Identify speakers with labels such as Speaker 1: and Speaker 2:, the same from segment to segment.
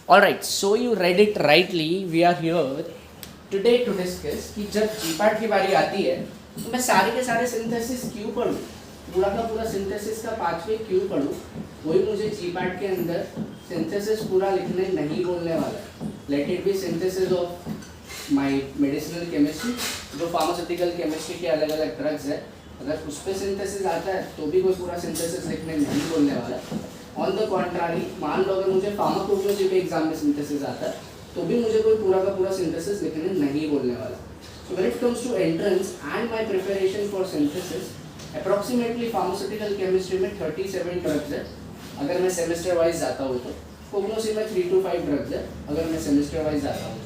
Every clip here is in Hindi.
Speaker 1: Alright, so you read it rightly. We are here today to discuss कि जब जीपाट की बारी आती है तो मैं सारे के सारे सिंथेसिस क्यों पढ़ूँ, पूरा का पूरा सिंथेसिस का पाथवे क्यों पढ़ूँ, कोई मुझे जीपाट के अंदर सिंथेसिस पूरा लिखने नहीं बोलने वाला. Let it be synthesis of my medicinal chemistry, जो फार्मास्यूटिकल केमिस्ट्री के अलग अलग ड्रग्स है, अगर उस पर सिंथेसिस आता है तो भी कोई पूरा सिंथेसिस लिखने नहीं बोलने वाला. ऑन द कॉन्ट्रारी, मान लो अगर मुझे फार्माकोलॉजी के एग्जाम में सिंथेसिस आता है तो भी मुझे कोई पूरा का पूरा सिंथेसिस लिखने नहीं बोलने वाला. So when it comes to entrance and my preparation for synthesis, approximately pharmaceutical chemistry में 37 ड्रग्स है अगर मैं सेमेस्टर वाइज जाता हूँ तो. कोग्नोसी में 3 to 5 ड्रग्स है अगर मैं सेमेस्टर वाइज जाता हूँ.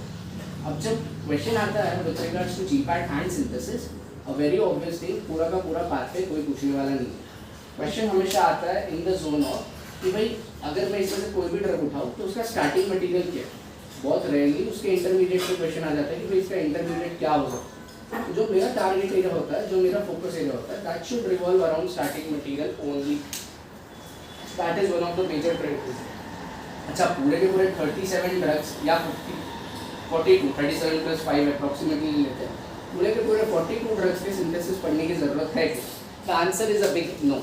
Speaker 1: अब जब क्वेश्चन आता है with regards to GPAT and synthesis, a very obvious thing, पूरा का पूरा पाथवे कोई पूछने वाला नहीं है. क्वेश्चन हमेशा आता है इन द जोन ऑफ कि भाई अगर मैं इसमें से कोई भी ड्रग उठाऊँ तो उसका स्टार्टिंग मटेरियल क्या है. बहुत रेयरली उसके इंटरमीडिएट पे क्वेश्चन आ जाता है कि भाई इसका इंटरमीडिएट क्या होगा. तो जो मेरा टारगेट एरिया होता है, जो मेरा फोकस एरिया होता है, that should revolve around starting material only. That is one of the major trade. अच्छा, पूरे के पूरे 37 ड्रग्स या 42 37 + 5 अप्रॉक्सीमेटली लेते हैं, पूरे के पूरे 42 ड्रग्स के सिंथेसिस पढ़ने की जरूरत है. The answer is a big no.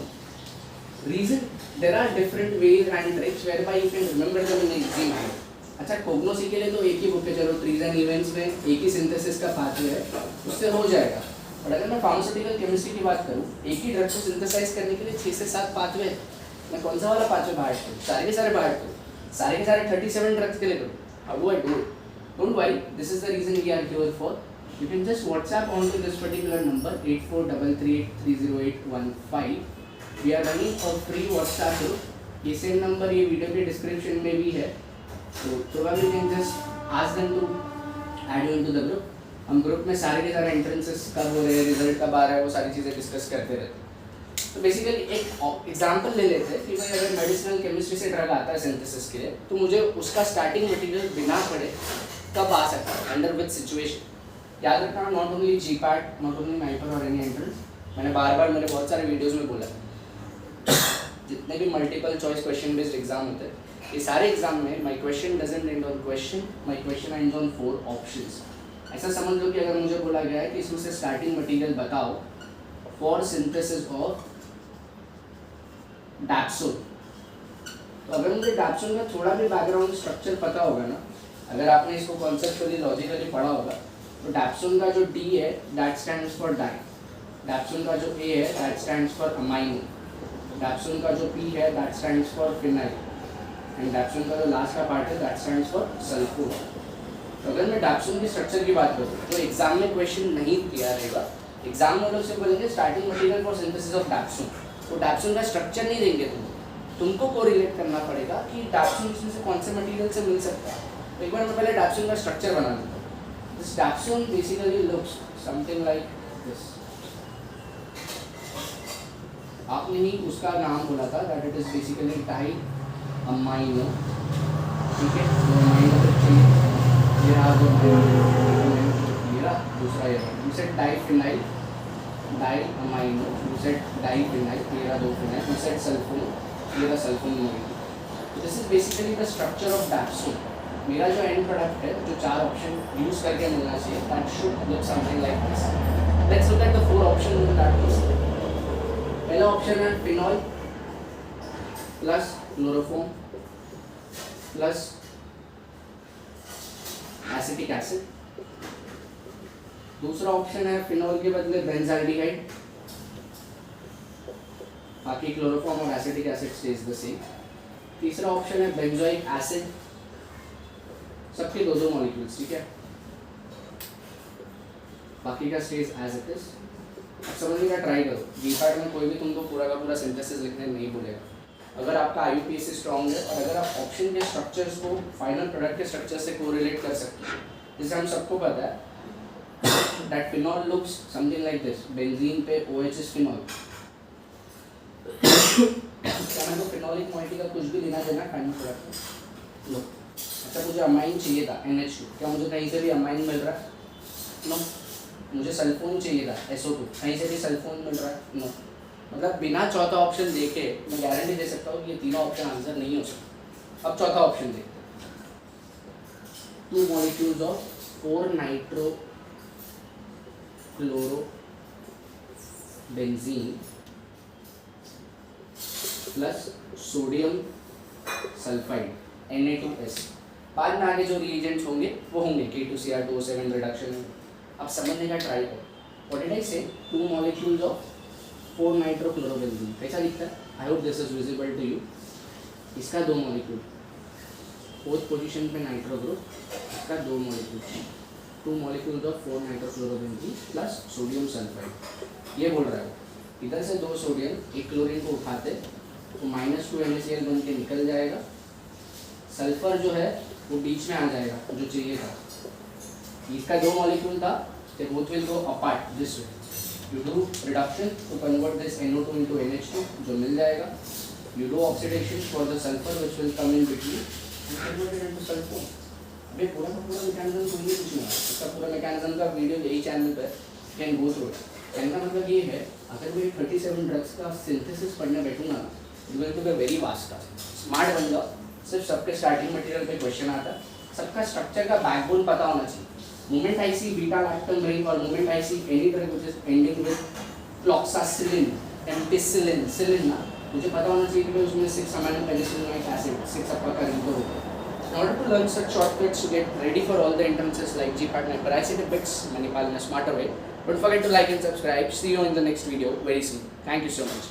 Speaker 1: Reason, there are different ways and tricks whereby you can remember them in easy manner. अच्छा, कोग्नोसी के लिए तो एक ही बुक है, चलो ट्रीज एंड इवेंट्स में एक ही सिंथेसिस का पाथवे है, उससे हो जाएगा. बट अगर मैं फार्मास्यूटिकल केमिस्ट्री की बात करूँ, एक ही ड्रग को सिंथेसाइज करने के लिए 6 से 7 पाथवे है. मैं कौन सा वाला पाथवे बाहर करूँ? सारे के सारे बाहर करूँ, सारे के सारे 37 ड्रग्स के लिए करूँ. How do I do it? Don't worry, this is the reason we are here for. You can just WhatsApp on to this particular number 8433830815. We are running a free WhatsApp group. ये सेम नंबर ये वीडियो के डिस्क्रिप्शन में भी है, तो probably you can just ask them to add you into the group. हम ग्रुप में सारे के सारे एंट्रेंसेस कब हो रहे हैं, रिजल्ट कब आ रहा है, वो सारी चीज़ें डिस्कस करते रहते हैं. तो बेसिकली एक एग्जांपल ले लेते हैं कि भाई अगर मेडिसिनल केमिस्ट्री से ड्रग आता है सिंथेसिस के लिए, तो मुझे उसका स्टार्टिंग मटेरियल बिना पढ़े कब आ सकता है, अंडर विच सिचुएशन. याद रखना, not only GPAT, not only NIPER और एनी एंट्रेंस. मैंने बार बार मेरे बहुत सारे वीडियोज़ में बोला, जितने भी multiple choice question based exam होते हैं, ये सारे एग्जाम में my question doesn't and on question, my question ends on 4 options. ऐसा समझ लो कि अगर मुझे बोला गया है कि इसमें से स्टार्टिंग मटेरियल बताओ फॉर सिंथेसिस ऑफ डैप्सोन, तो अगर मुझे डैप्सोन का थोड़ा भी बैकग्राउंड स्ट्रक्चर पता होगा ना, अगर आपने इसको कॉन्सेप्चुअली लॉजिकली पढ़ा होगा, तो डैप्सोन का जो डी है that stands for di, dapsone का जो ए है that stands for amino, dapsone का जो पी है that stands for phenyl, and dapsone का जो लास्ट का पार्ट है दैट स्टैंड्स फॉर सल्फोर. तो अगर मैं डैप्सोन की स्ट्रक्चर की बात करूँ तो एग्जाम में क्वेश्चन नहीं किया रहेगा. एग्जाम में लोग से बोलेंगे starting material for synthesis of dapsone, तो डैप्सोन का स्ट्रक्चर नहीं देंगे तुमको कोरिलेट करना पड़ेगा कि डैप्सोन इसमें से कौन से मटेरियल से मिल सकता है. तो एक बार मैं पहले डैप्सोन का स्ट्रक्चर बना देता हूँ. This dapsone basically looks something like this. आपने ही उसका नाम बोला था that it is basically di amino. ठीक है, तो अमाइनो ये रहा, ये रहा दूसरा, ये रहा. You said di phenyl, di amino, you said di phenyl, ये रहा 2 फिनाइल, यू सेड सल्फोन, ये रहा सल्फोन. तो this is basically the structure of dapsone. मेरा जो एंड प्रोडक्ट है, जो 4 ऑप्शन यूज करके मिलना चाहिए, that should look something like this. Let's look at the 4 option in that case. पहला ऑप्शन है phenol plus chloroform plus acetic acid. दूसरा ऑप्शन है फिनॉल के बदले बेंजाल्डिहाइड, बाकी क्लोरोफॉर्म और acetic acid stage the same. तीसरा ऑप्शन है बेंजोइक एसिड, सबके 2-2 मॉलिक्यूल्स. ठीक है, बाकी का स्टेज एज इट इज. अब समझने का ट्राई करो, जीपैट में कोई भी तुमको पूरा का पूरा सिंथेसिस लिखने नहीं बोलेगा. अगर आपका IUPAC स्ट्रॉन्ग है और अगर आप ऑप्शन के स्ट्रक्चर्स को फाइनल प्रोडक्ट के स्ट्रक्चर से कोरिलेट कर सकते हो, जैसे हम सबको पता है that phenol looks something like this. Benzene पे OH इज फिनॉल. क्या मेरे को फिनॉलिक मॉइटी का कुछ भी लेना देना फाइनल प्रोडक्ट में? लो. अच्छा, मुझे अमाइन चाहिए था NH2, क्या मुझे कहीं से भी अमाइन मिल रहा है? नो. मुझे सल्फोन चाहिए था SO2, कहीं से भी सल्फोन मिल रहा है? नो. मतलब बिना चौथा ऑप्शन देखे मैं गारंटी दे सकता हूँ कि ये तीनों ऑप्शन आंसर नहीं हो सकता. अब चौथा ऑप्शन देखते हैं. 2 molecules of 4-nitrochlorobenzene plus sodium sulphide Na2S। बाद में आगे जो रिएजेंट्स होंगे वो होंगे K2Cr2O7 रिडक्शन। अब समझने का ट्राई करो। व्हाट डिड आई से? 2 molecules of 4-nitrochlorobenzene। कैसा दिखता है? I hope this is visible to you. इसका 2 मॉलिक्यूल, फोर्थ पोजीशन पे नाइट्रो ग्रुप, इसका 2 molecule, 2 molecules of 4-nitrochlorobenzene plus sodium sulphide. ये बोल रहा है इधर से 2 सोडियम एक क्लोरीन को उठाते तो -2 NaCl बन के निकल जाएगा। सल्फर जो है वो बीच में आ जाएगा जो चाहिए था। इसका 2 मॉलिक्यूल था, they both will go apart this way. You do reduction to convert this NO2 into NH2 जो मिल जाएगा। You do oxidation for the sulfur which will come in between and convert it into sulfur। अबे पूरा का पूरा मैकेनिज्म तो ये कुछ नहीं है, इसका पूरा मैकेनिज्म का वीडियो यही चैनल पर कैन गो थ्रू। कहने का मतलब ये है अगर मैं 37 ड्रग्स का सिंथेसिस पढ़ने बैठूंगा ना it will be very vast task. Smart बन जाओ, सिर्फ सबके स्टार्टिंग मटेरियल पे क्वेश्चन आता है, सबका स्ट्रक्चर का बैकबोन पता होना चाहिए। Moment I see beta lactam ring और moment I see any drug which is ending with floxacillin, ampicillin, cillin ना, मुझे पता होना चाहिए कि उसमें 6 अमीनो पेनिसिलिक एसिड 6 आपका का रिंग होगा। In order to learn such shortcuts to get ready for all the entrances like GPAT and I say the bits in a smarter way. Don't forget to like and subscribe. See you in the next video very soon. Thank you so much.